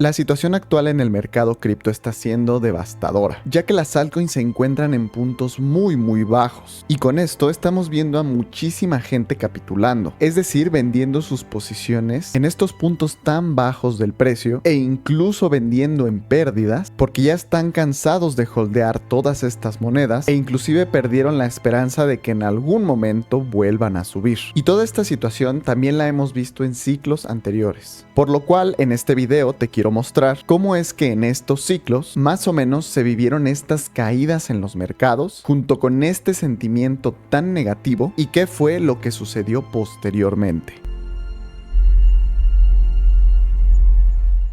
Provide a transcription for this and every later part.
La situación actual en el mercado cripto está siendo devastadora, ya que las altcoins se encuentran en puntos muy bajos. Y con esto estamos viendo a muchísima gente capitulando, es decir, vendiendo sus posiciones en estos puntos tan bajos del precio e incluso vendiendo en pérdidas porque ya están cansados de holdear todas estas monedas e inclusive perdieron la esperanza de que en algún momento vuelvan a subir. Y toda esta situación también la hemos visto en ciclos anteriores, por lo cual en este video te quiero mostrar cómo es que en estos ciclos más o menos se vivieron estas caídas en los mercados junto con este sentimiento tan negativo y qué fue lo que sucedió posteriormente.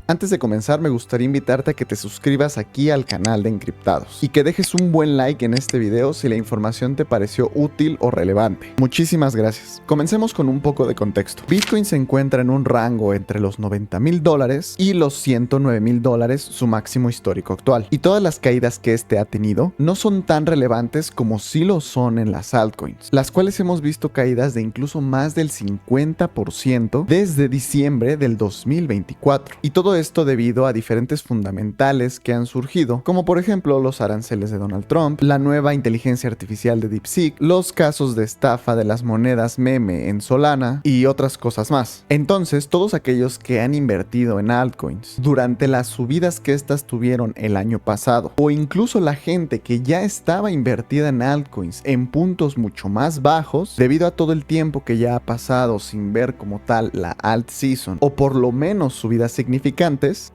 Antes de comenzar, me gustaría invitarte a que te suscribas aquí al canal de Encriptados y que dejes un buen like en este video si la información te pareció útil o relevante. Muchísimas gracias. Comencemos con un poco de contexto. Bitcoin se encuentra en un rango entre los $90,000 y los $109,000, su máximo histórico actual. Y todas las caídas que este ha tenido no son tan relevantes como sí lo son en las altcoins, las cuales hemos visto caídas de incluso más del 50% desde diciembre del 2024. Y todo esto debido a diferentes fundamentales que han surgido, como por ejemplo los aranceles de Donald Trump, la nueva inteligencia artificial de DeepSeek, los casos de estafa de las monedas meme en Solana y otras cosas más. Entonces, todos aquellos que han invertido en altcoins durante las subidas que estas tuvieron el año pasado, o incluso la gente que ya estaba invertida en altcoins en puntos mucho más bajos, debido a todo el tiempo que ya ha pasado sin ver como tal la alt season, o por lo menos subidas significantes,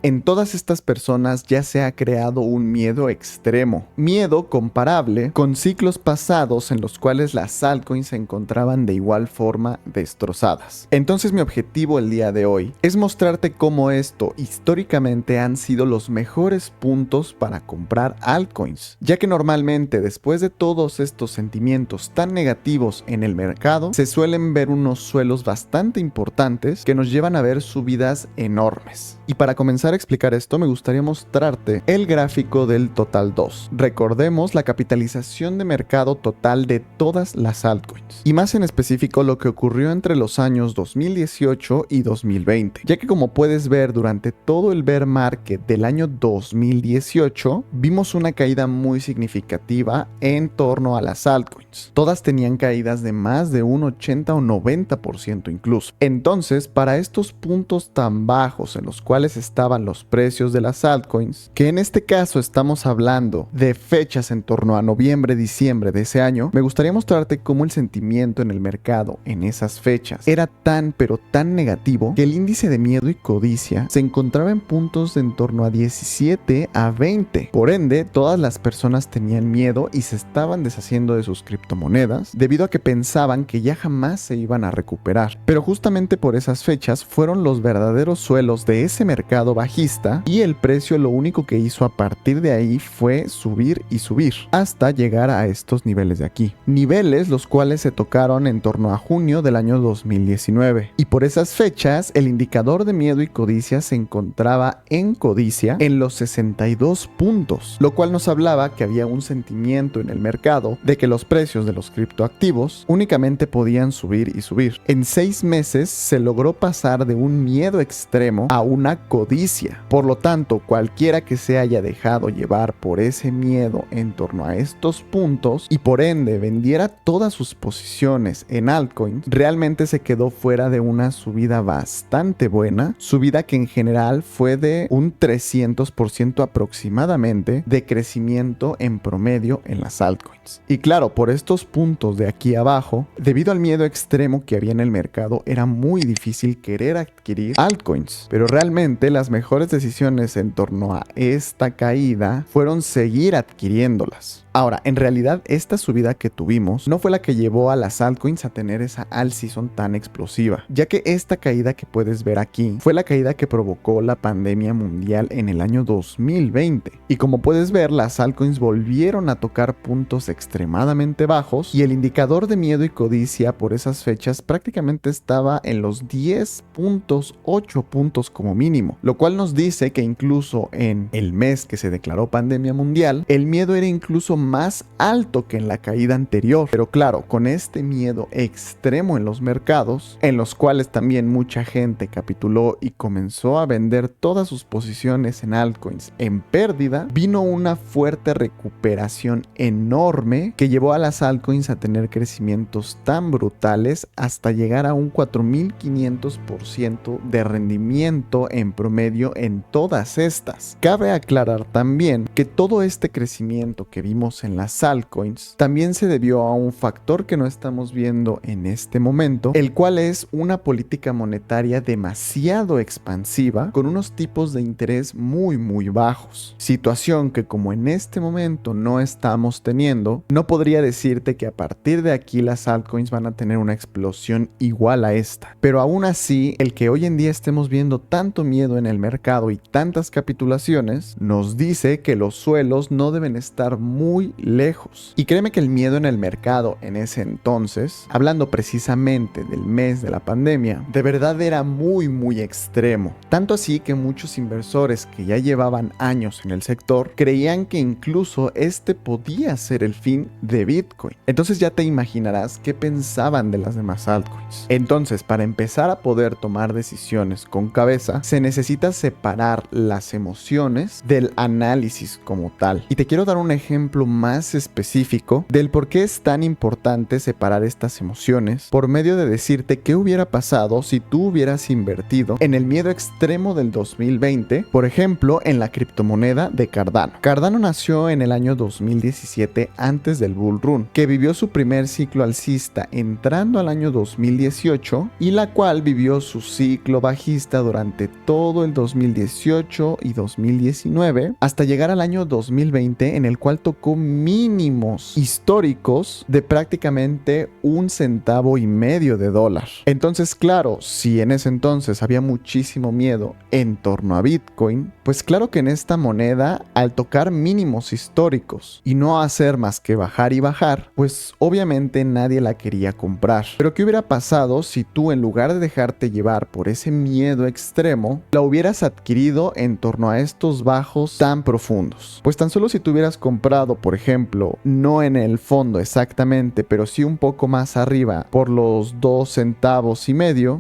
en todas estas personas ya se ha creado un miedo extremo, miedo comparable con ciclos pasados en los cuales las altcoins se encontraban de igual forma destrozadas. Entonces mi objetivo el día de hoy es mostrarte cómo esto históricamente han sido los mejores puntos para comprar altcoins, ya que normalmente después de todos estos sentimientos tan negativos en el mercado se suelen ver unos suelos bastante importantes que nos llevan a ver subidas enormes. Y para comenzar a explicar esto, me gustaría mostrarte el gráfico del Total 2. Recordemos la capitalización de mercado total de todas las altcoins, y más en específico lo que ocurrió entre los años 2018 y 2020, ya que como puedes ver durante todo el bear market del año 2018, vimos una caída muy significativa en torno a las altcoins. Todas tenían caídas de más de un 80 o 90% incluso. Entonces, para estos puntos tan bajos en los cuales estaban los precios de las altcoins, que en este caso estamos hablando de fechas en torno a noviembre-diciembre de ese año, me gustaría mostrarte cómo el sentimiento en el mercado en esas fechas era tan pero tan negativo que el índice de miedo y codicia se encontraba en puntos de en torno a 17 a 20. Por ende, todas las personas tenían miedo y se estaban deshaciendo de sus criptomonedas debido a que pensaban que ya jamás se iban a recuperar. Pero justamente por esas fechas fueron los verdaderos suelos de ese mercado bajista, y el precio lo único que hizo a partir de ahí fue subir y subir hasta llegar a estos niveles de aquí, niveles los cuales se tocaron en torno a junio del año 2019, y por esas fechas el indicador de miedo y codicia se encontraba en codicia en los 62 puntos, lo cual nos hablaba que había un sentimiento en el mercado de que los precios de los criptoactivos únicamente podían subir y subir. En 6 meses se logró pasar de un miedo extremo a una codicia. Por lo tanto, cualquiera que se haya dejado llevar por ese miedo en torno a estos puntos y por ende vendiera todas sus posiciones en altcoins, realmente se quedó fuera de una subida bastante buena, subida que en general fue de un 300% aproximadamente de crecimiento en promedio en las altcoins. Y claro, por estos puntos de aquí abajo, debido al miedo extremo que había en el mercado, era muy difícil querer adquirir altcoins, pero realmente las mejores decisiones en torno a esta caída fueron seguir adquiriéndolas. Ahora, en realidad esta subida que tuvimos no fue la que llevó a las altcoins a tener esa alt season tan explosiva, ya que esta caída que puedes ver aquí fue la caída que provocó la pandemia mundial en el año 2020. Y como puedes ver, las altcoins volvieron a tocar puntos extremadamente bajos y el indicador de miedo y codicia por esas fechas prácticamente estaba en los 10 puntos, 8 puntos como mínimo, lo cual nos dice que incluso en el mes que se declaró pandemia mundial, el miedo era incluso más alto que en la caída anterior. Pero claro, con este miedo extremo en los mercados, en los cuales también mucha gente capituló y comenzó a vender todas sus posiciones en altcoins en pérdida, vino una fuerte recuperación enorme que llevó a las altcoins a tener crecimientos tan brutales hasta llegar a un 4500% de rendimiento en promedio en todas estas. Cabe aclarar también que todo este crecimiento que vimos en las altcoins también se debió a un factor que no estamos viendo en este momento, el cual es una política monetaria demasiado expansiva con unos tipos de interés muy bajos. Situación que como en este momento no estamos teniendo, no podría decirte que a partir de aquí las altcoins van a tener una explosión igual a esta. Pero aún así, el que hoy en día estemos viendo tanto miedo en el mercado y tantas capitulaciones, nos dice que los suelos no deben estar muy lejos. Y créeme que el miedo en el mercado en ese entonces, hablando precisamente del mes de la pandemia, de verdad era muy extremo. Tanto así que muchos inversores que ya llevaban años en el sector creían que incluso este podía ser el fin de Bitcoin. Entonces ya te imaginarás qué pensaban de las demás altcoins. Entonces, para empezar a poder tomar decisiones con cabeza, se necesita separar las emociones del análisis como tal. Y te quiero dar un ejemplo más específico del por qué es tan importante separar estas emociones por medio de decirte qué hubiera pasado si tú hubieras invertido en el miedo extremo del 2020, por ejemplo, en la criptomoneda de Cardano. Cardano nació en el año 2017 antes del Bull Run, que vivió su primer ciclo alcista entrando al año 2018 y la cual vivió su ciclo bajista durante todo el 2018 y 2019 hasta llegar al año 2020, en el cual tocó mínimos históricos de prácticamente $1.50 Entonces, claro, si en ese entonces había muchísimo miedo en torno a Bitcoin, pues claro que en esta moneda, al tocar mínimos históricos y no hacer más que bajar y bajar, pues obviamente nadie la quería comprar. Pero ¿qué hubiera pasado si tú, en lugar de dejarte llevar por ese miedo extremo, la hubieras adquirido en torno a estos bajos tan profundos? Pues tan solo si tú hubieras comprado, por ejemplo, no en el fondo exactamente, pero sí un poco más arriba, por los 2,5 centavos,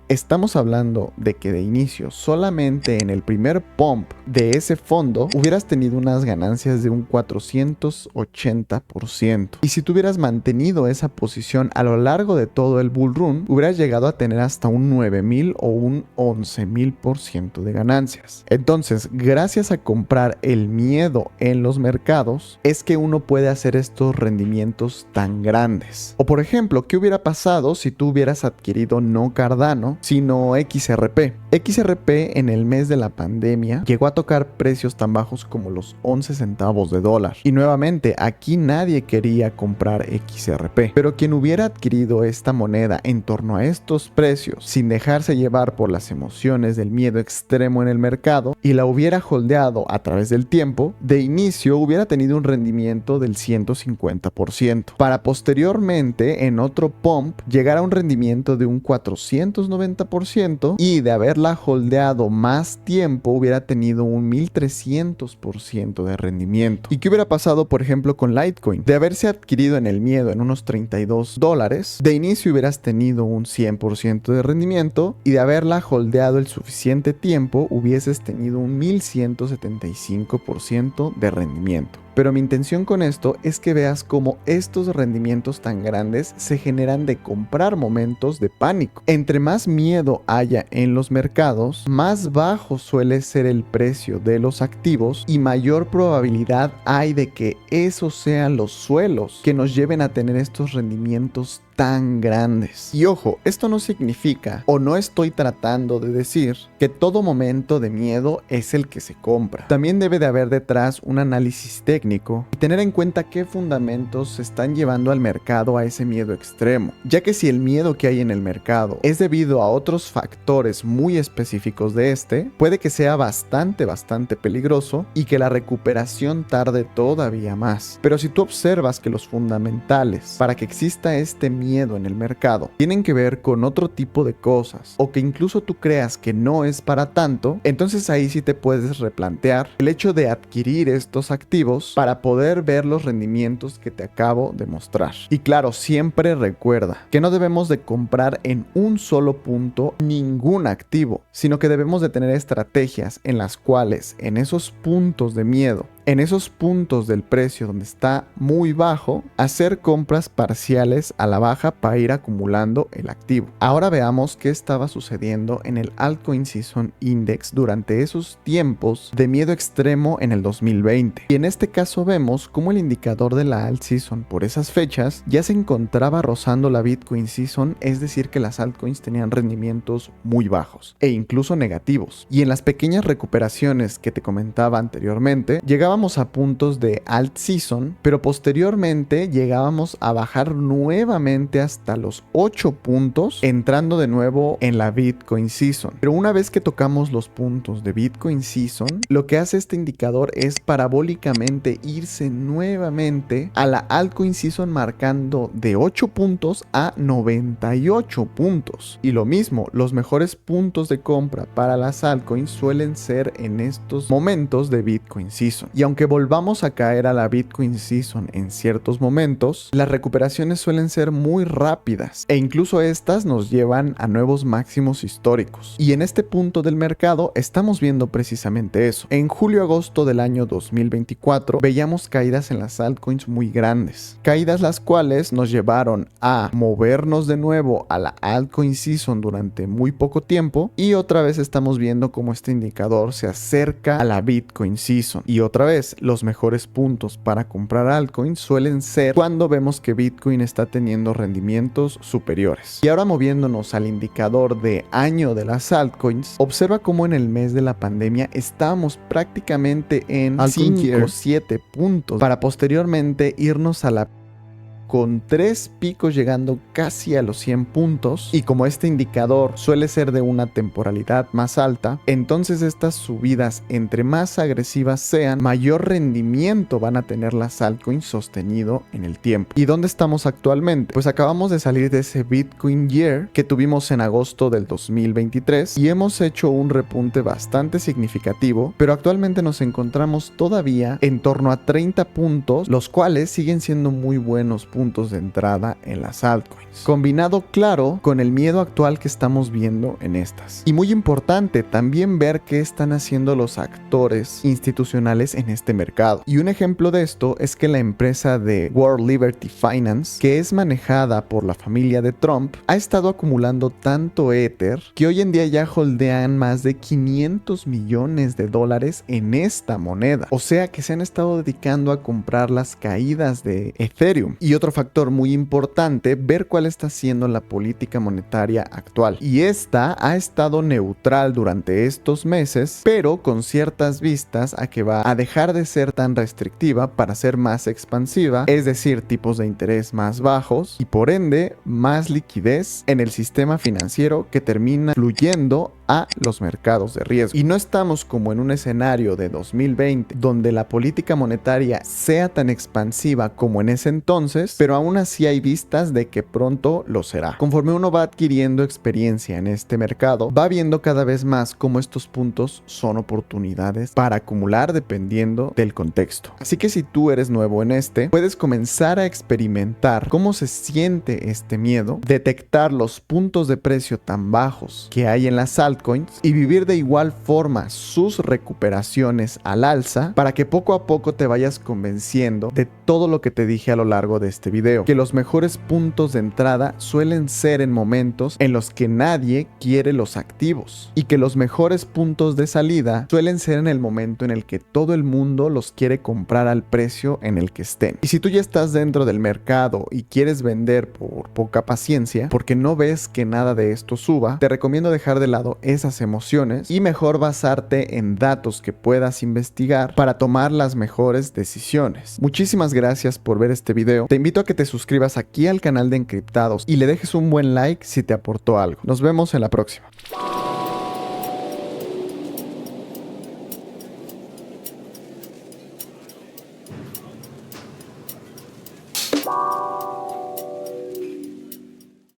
estamos hablando de que de inicio, solamente en el primer pump de ese fondo, hubieras tenido unas ganancias de un 480%. Y si tú hubieras mantenido esa posición a lo largo de todo el bull run, hubieras llegado a tener hasta un 9,000 o un 11,000% de ganancias. Entonces, gracias a comprar el miedo en los mercados, es que uno puede hacer estos rendimientos tan grandes. O por ejemplo, ¿qué hubiera pasado si tú hubieras adquirido no Cardano, sino XRP? XRP en el mes de la pandemia llegó a tocar precios tan bajos como los 11 centavos de dólar. Y nuevamente, aquí nadie quería comprar XRP. Pero quien hubiera adquirido esta moneda en torno a estos precios, sin dejarse llevar por las emociones del miedo extremo en el mercado, y la hubiera holdeado a través del tiempo, de inicio hubiera tenido un rendimiento del 150%, para posteriormente en otro pump llegar a un rendimiento de un 490%, y de haberla holdeado más tiempo hubiera tenido un 1300% de rendimiento. ¿Y qué hubiera pasado, por ejemplo, con Litecoin? De haberse adquirido en el miedo en unos $32, de inicio hubieras tenido un 100% de rendimiento, y de haberla holdeado el suficiente tiempo hubieses tenido un 1175% de rendimiento. Pero mi intención con esto es que veas cómo estos rendimientos tan grandes se generan de comprar momentos de pánico. Entre más miedo haya en los mercados, más bajo suele ser el precio de los activos y mayor probabilidad hay de que esos sean los suelos que nos lleven a tener estos rendimientos tan grandes. Y ojo, esto no significa, o no estoy tratando de decir, que todo momento de miedo es el que se compra. También debe de haber detrás un análisis técnico y tener en cuenta qué fundamentos se están llevando al mercado a ese miedo extremo, ya que si el miedo que hay en el mercado es debido a otros factores muy específicos de este, puede que sea bastante peligroso y que la recuperación tarde todavía más. Pero si tú observas que los fundamentales para que exista este miedo miedo en el mercado tienen que ver con otro tipo de cosas, o que incluso tú creas que no es para tanto, entonces ahí sí te puedes replantear el hecho de adquirir estos activos para poder ver los rendimientos que te acabo de mostrar. Y claro, siempre recuerda que no debemos de comprar en un solo punto ningún activo, sino que debemos de tener estrategias en las cuales en esos puntos de miedo, en esos puntos del precio donde está muy bajo, hacer compras parciales a la baja para ir acumulando el activo. Ahora veamos qué estaba sucediendo en el Altcoin Season Index durante esos tiempos de miedo extremo en el 2020. Y en este caso vemos cómo el indicador de la Alt Season por esas fechas ya se encontraba rozando la Bitcoin Season, es decir que las altcoins tenían rendimientos muy bajos e incluso negativos. Y en las pequeñas recuperaciones que te comentaba anteriormente, llegábamos a puntos de alt season, pero posteriormente llegábamos a bajar nuevamente hasta los 8 puntos, entrando de nuevo en la Bitcoin Season. Pero una vez que tocamos los puntos de Bitcoin Season, lo que hace este indicador es parabólicamente irse nuevamente a la Altcoin Season, marcando de 8 puntos a 98 puntos. Y lo mismo, los mejores puntos de compra para las altcoins suelen ser en estos momentos de Bitcoin Season. Y aunque volvamos a caer a la Bitcoin Season en ciertos momentos, las recuperaciones suelen ser muy rápidas e incluso estas nos llevan a nuevos máximos históricos. Y en este punto del mercado estamos viendo precisamente eso. En julio-agosto del año 2024 veíamos caídas en las altcoins muy grandes, caídas las cuales nos llevaron a movernos de nuevo a la Altcoin Season durante muy poco tiempo, y otra vez estamos viendo cómo este indicador se acerca a la Bitcoin Season. Y otra vez, los mejores puntos para comprar altcoins suelen ser cuando vemos que Bitcoin está teniendo rendimientos superiores. Y ahora moviéndonos al indicador de año de las altcoins, observa cómo en el mes de la pandemia estábamos prácticamente en 5 o 7 puntos para posteriormente irnos a la con 3 picos llegando casi a los 100 puntos, y como este indicador suele ser de una temporalidad más alta, entonces estas subidas, entre más agresivas sean, mayor rendimiento van a tener las altcoins sostenido en el tiempo. ¿Y dónde estamos actualmente? Pues acabamos de salir de ese Bitcoin Year que tuvimos en agosto del 2023 y hemos hecho un repunte bastante significativo, pero actualmente nos encontramos todavía en torno a 30 puntos, los cuales siguen siendo muy buenos puntos de entrada en las altcoins, combinado claro con el miedo actual que estamos viendo en estas. Y muy importante también ver qué están haciendo los actores institucionales en este mercado. Y un ejemplo de esto es que la empresa de World Liberty Finance, que es manejada por la familia de Trump, ha estado acumulando tanto Ether que hoy en día ya holdean más de $500 millones en esta moneda. O sea que se han estado dedicando a comprar las caídas de Ethereum. Y otro factor muy importante, ver cuál está siendo la política monetaria actual. Y esta ha estado neutral durante estos meses, pero con ciertas vistas a que va a dejar de ser tan restrictiva para ser más expansiva, es decir, tipos de interés más bajos y por ende más liquidez en el sistema financiero, que termina fluyendo a los mercados de riesgo. Y no estamos como en un escenario de 2020 donde la política monetaria sea tan expansiva como en ese entonces, pero aún así hay vistas de que pronto lo será. Conforme uno va adquiriendo experiencia en este mercado, va viendo cada vez más cómo estos puntos son oportunidades para acumular dependiendo del contexto. Así que si tú eres nuevo en este, puedes comenzar a experimentar cómo se siente este miedo, detectar los puntos de precio tan bajos que hay en las altcoins y vivir de igual forma sus recuperaciones al alza, para que poco a poco te vayas convenciendo de todo lo que te dije a lo largo de este video, que los mejores puntos de entrada suelen ser en momentos en los que nadie quiere los activos, y que los mejores puntos de salida suelen ser en el momento en el que todo el mundo los quiere comprar al precio en el que estén. Y si tú ya estás dentro del mercado y quieres vender por poca paciencia porque no ves que nada de esto suba, te recomiendo dejar de lado esas emociones y mejor basarte en datos que puedas investigar para tomar las mejores decisiones. Muchísimas gracias por ver este video. Te invito a que te suscribas aquí al canal de Encriptados y le dejes un buen like si te aportó algo. Nos vemos en la próxima.